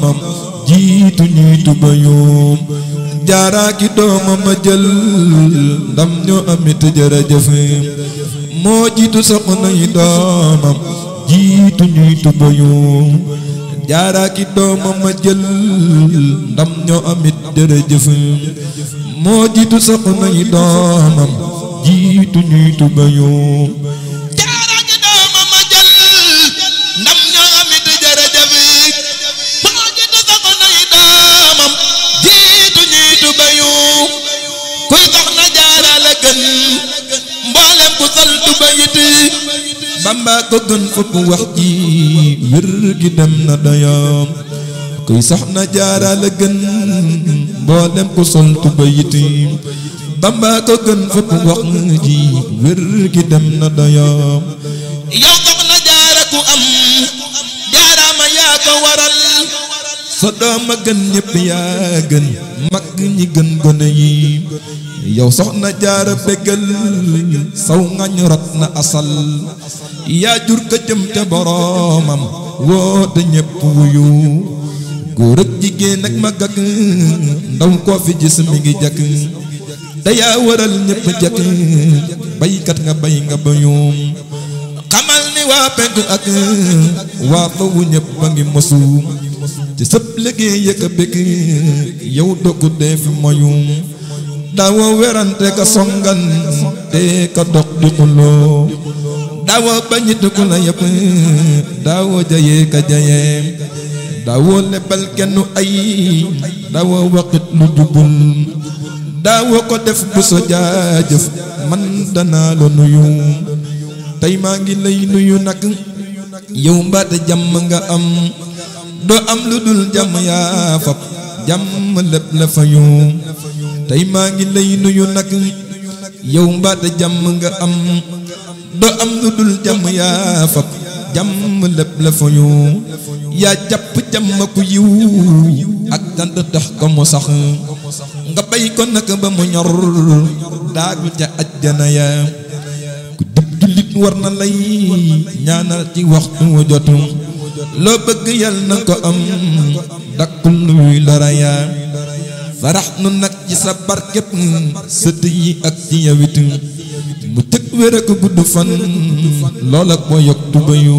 doomam jiitu ñuy tubayum jaara ki doomam a jël ndam ñoo amit jërëjëf moo jiitu soxna yi doomam jiitu ñuy tubayum jaara ki doomam a jël ndam ñoo amit jërëjëf moo jiitu soxna yi doomam jiitu ñuy tubayum Bamba ko gën fopp wax ji wér gi dem na dayoom kuy soxna Jaara la gën mboolem ku sol tubay it Bamba ko gën fopp wax ji wér gi dem na dayoom yow soxna Jaara ku am jaaraama yaa ko waral sa doom a gën ñépp yaa gën mag ñi gën gone yi yow soxna Jaara bégal saw ngañ rot na asal yaa jur ka jëm ca boroomam woote ñépp wuyu góor ak jigéen ak mag ak ndaw koo fi gis mi ngi jakk te yaa waral ñépp jakk baykat nga bay nga bayum xamal ni waa penku ak waa fawu ñépp a ngi mosu ci sëb liggéey yëkk a békk yow doggu dee fi moyum daawoo werante ka songan te ka dox di xuloo daawoo bañit ku la yëpp daawoo jayee ka jayee daawoo lebal kenn ay daawoo waxit lu jubul daawoo ko def bu so jaajëf man danaa la nuyu tey maa ngi lay nuyu nag yow mbaate jàmm nga am doo am lu dul jàmm yaa fab jàmm lépp la fayu tey maa ngi lay nuyu nag yow mbaate jàmm nga am doo am lu dul jàmm yaa fab jàmm lépp la fayu yaa jàpp jàmm ku yiw ak tant tax ko mu sax nga bay ko nag ba mu ñor daagu ca ajjana ya ku dib jullit war na lay ñaanal ci waxtu wu jotu loo bëgg yàlla na ko am dakkul luy dara yaa farax nu nag ci sa barkeb sët yi ak ci yawit mu tëg wér ak gudd fan loola ko yokk tubayu